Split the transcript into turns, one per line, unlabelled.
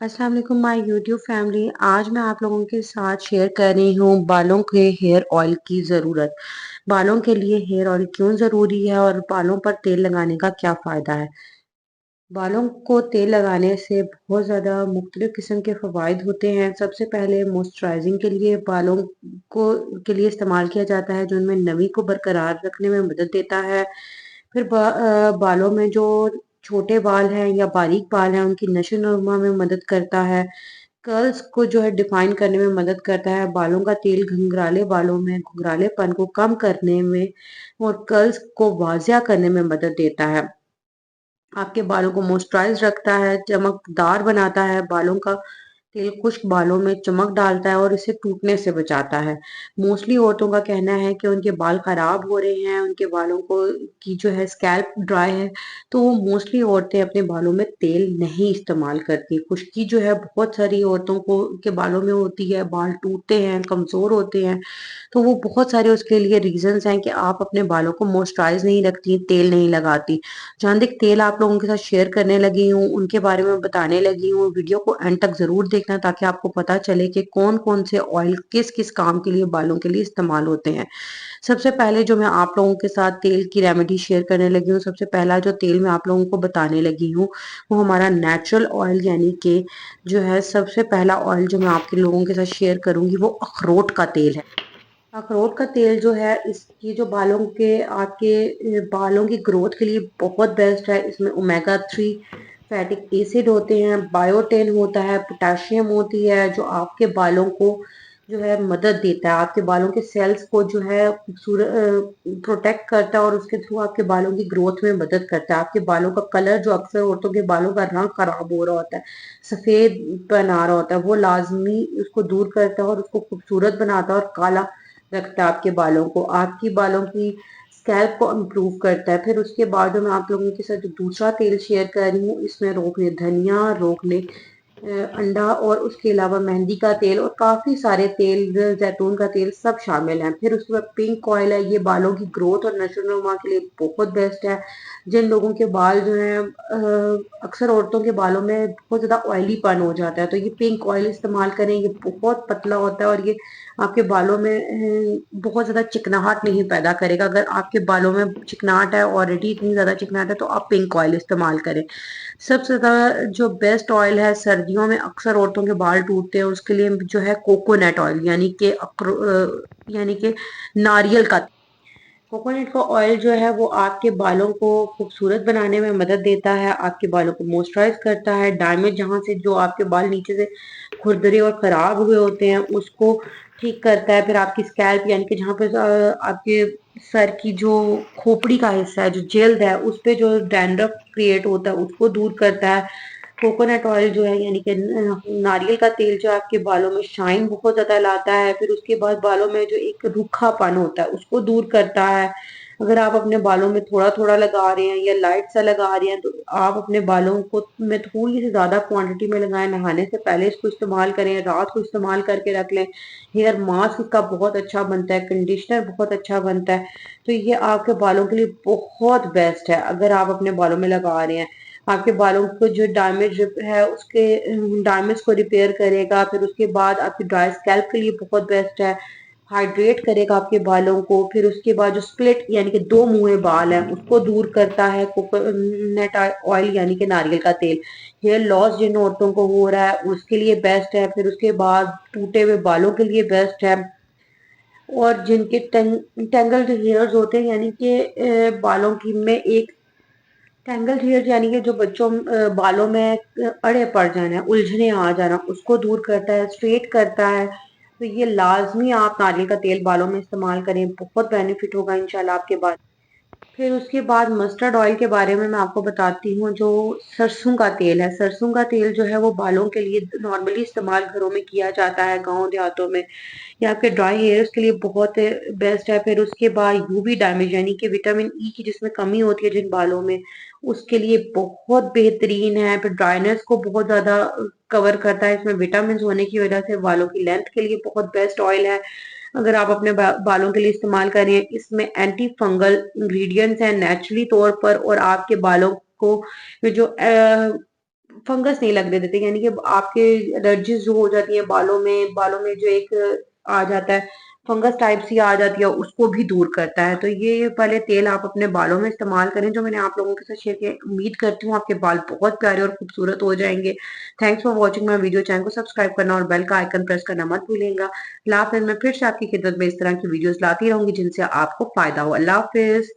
अस्सलाम वालेकुम my YouTube family. आज मैं आप लोगों के साथ शेयर कर रही हूँ बालों के हेयर ऑयल की ज़रूरत। बालों के लिए हेयर ऑयल क्यों ज़रूरी है और बालों पर तेल लगाने का क्या फ़ायदा है। बालों को तेल लगाने से बहुत ज़्यादा मुख्तलिफ किस्म के फ़वाइद होते हैं। सबसे पहले मॉइस्चराइजिंग के लिए बालों को के लिए इस्तेमाल किया जाता है, जो उनमें नमी को बरकरार रखने में मदद देता है। फिर बालों में जो छोटे बाल हैं या बारीक बाल हैं उनकी नशो नुमा में मदद करता है। कर्ल्स को जो है डिफाइन करने में मदद करता है। बालों का तेल घुंघराले बालों में घुंघरालेपन को कम करने में और कर्ल्स को वाजिया करने में मदद देता है। आपके बालों को मॉइस्चराइज रखता है, चमकदार बनाता है। बालों का तेल खुश्क बालों में चमक डालता है और इसे टूटने से बचाता है। मोस्टली औरतों का कहना है कि उनके बाल खराब हो रहे हैं, उनके बालों को की जो है स्कैल्प ड्राई है, तो वो मोस्टली औरतें अपने बालों में तेल नहीं इस्तेमाल करती। खुश्की जो है बहुत सारी औरतों को के बालों में होती है, बाल टूटते हैं, कमजोर होते हैं, तो वो बहुत सारे उसके लिए रीजंस हैं कि आप अपने बालों को मॉइस्चराइज नहीं रखती, तेल नहीं लगाती। जहाँ तक तेल आप लोगों के साथ शेयर करने लगी हूँ, उनके बारे में बताने लगी हूँ। वीडियो को एंड तक ज़रूर देखना ताकि आपको पता चले कि कौन-कौन से ऑयल किस-किस काम के लिए बालों के लिए इस्तेमाल होते हैं। सबसे पहले जो मैं आप लोगों के साथ तेल की रेमेडी शेयर करने लगी हूँ, सबसे पहला जो तेल मैं आप लोगों को बताने लगी हूँ, वो हमारा नेचुरल ऑयल यानी कि जो है सबसे पहला ऑयल जो मैं आपके लोगों के साथ शेयर करूँगी वो अखरोट का तेल है। अखरोट का तेल जो है इसकी जो बालों के आपके बालों की ग्रोथ के लिए बहुत बेस्ट है। इसमें ओमेगा 3 फैटिक एसिड होते हैं, बायोटेन होता है, पोटेशियम होती है, जो आपके बालों को जो है मदद देता है। आपके बालों के सेल्स को जो है प्रोटेक्ट करता है और उसके थ्रू आपके बालों की ग्रोथ में मदद करता है। आपके बालों का कलर जो अक्सर औरतों के बालों का रंग खराब हो रहा होता है, सफेद बन आ रहा होता है, वो लाजमी उसको दूर करता है और उसको खूबसूरत बनाता है और काला रखता है आपके बालों को, आपकी बालों की स्कैल्प को इम्प्रूव करता है। फिर उसके बाद मैं आप लोगों के साथ जो दूसरा तेल शेयर कर रही हूँ, इसमें रोकने धनिया, रोकने अंडा और उसके अलावा मेहंदी का तेल और काफ़ी सारे तेल, जैतून का तेल सब शामिल हैं। फिर उसके बाद पिंक ऑयल है, ये बालों की ग्रोथ और नशोनुमा के लिए बहुत बेस्ट है। जिन लोगों के बाल जो हैं अक्सर औरतों के बालों में बहुत ज़्यादा ऑयलीपन हो जाता है, तो ये पिंक ऑयल इस्तेमाल करें। ये बहुत पतला होता है और ये आपके बालों में बहुत ज़्यादा चिकनाहट नहीं पैदा करेगा। अगर आपके बालों में चिकनाहट है, ऑलरेडी इतनी ज़्यादा चिकनाहट है, तो आप पिंक ऑयल इस्तेमाल करें। सबसे ज़्यादा जो बेस्ट ऑयल है, सर्दियों में अक्सर औरतों के बाल टूटते हैं, उसके लिए जो है कोकोनट ऑयल यानी कि नारियल का कोकोनट का ऑयल जो है वो आपके बालों को खूबसूरत बनाने में मदद देता है, आपके बालों को मॉइस्चराइज करता है, डैमेज जहाँ से जो आपके बाल नीचे से खुरदरे और खराब हुए होते हैं उसको ठीक करता है। फिर आपकी स्कैल्प यानी कि जहाँ पे आपके सर की जो खोपड़ी का हिस्सा है, जो जेल्ड है, उस पे जो डैंड्रफ क्रिएट होता है उसको दूर करता है। कोकोनट ऑयल जो है यानी कि नारियल का तेल जो आपके बालों में शाइन बहुत ज्यादा लाता है। फिर उसके बाद बालों में जो एक रूखापन होता है उसको दूर करता है। अगर आप अपने बालों में थोड़ा थोड़ा लगा रहे हैं या लाइट सा लगा रहे हैं, तो आप अपने बालों को में थोड़ी सी ज्यादा क्वांटिटी में लगाएं। नहाने से पहले इसको इस्तेमाल करें, रात को इस्तेमाल करके रख लें। हेयर मास्क इसका बहुत अच्छा बनता है, कंडीशनर बहुत अच्छा बनता है, तो ये आपके बालों के लिए बहुत बेस्ट है अगर आप अपने बालों में लगा रहे हैं। आपके बालों को जो डैमेज है उसके डैमेज को रिपेयर करेगा। फिर उसके बाद आपकी ड्राई स्कैल्प के लिए बहुत बेस्ट है, हाइड्रेट करेगा आपके बालों को। फिर उसके बाद जो स्प्लिट यानी कि दो मुंहे बाल हैं उसको दूर करता है कोकोनट ऑयल यानी कि नारियल का तेल। हेयर लॉस जिन औरतों को हो रहा है उसके लिए बेस्ट है। फिर उसके बाद टूटे हुए बालों के लिए बेस्ट है। और जिनके टेंगल्ड हेयर्स होते हैं यानी कि बालों की में एक टैंगल्ड हेयर यानी कि जो बच्चों बालों में अड़े पड़ जाना, उलझने आ जाना, उसको दूर करता है, स्ट्रेट करता है। तो ये लाजमी आप नारियल का तेल बालों में इस्तेमाल करें, बहुत बेनिफिट होगा इंशाल्लाह आपके बाल। फिर उसके बाद मस्टर्ड ऑयल के बारे में मैं आपको बताती हूँ। जो सरसों का तेल है, सरसों का तेल जो है वो बालों के लिए नॉर्मली इस्तेमाल घरों में किया जाता है, गांव देहातों में, या आपके ड्राई हेयर्स के लिए बहुत बेस्ट है। फिर उसके बाद यूवी डैमेज यानी कि विटामिन ई की जिसमें कमी होती है जिन बालों में, उसके लिए बहुत बेहतरीन है। फिर ड्राइनेस को बहुत ज्यादा कवर करता है, इसमें विटामिन होने की वजह से बालों की लेंथ के लिए बहुत बेस्ट ऑयल है अगर आप अपने बालों के लिए इस्तेमाल करें। इसमें एंटी फंगल इंग्रेडिएंट्स हैं नेचुरली तौर पर, और आपके बालों को जो फंगस नहीं लगने देते, यानी कि आपके एलर्जीज जो हो जाती है बालों में जो एक आ जाता है, फंगस टाइप सी आ जाती है, उसको भी दूर करता है। तो ये पहले तेल आप अपने बालों में इस्तेमाल करें जो मैंने आप लोगों के साथ शेयर किया। उम्मीद करती हूँ आपके बाल बहुत प्यारे और खूबसूरत हो जाएंगे। Thanks for watching my video. Channel को सब्सक्राइब करना और बेल का आइकन प्रेस करना मत भूलिएगा। अल्लाह हाफिज। मैं फिर से आपकी खिदमत में इस तरह की वीडियोस लाती रहूंगी जिनसे आपको फायदा हो। अल्लाह हाफिज।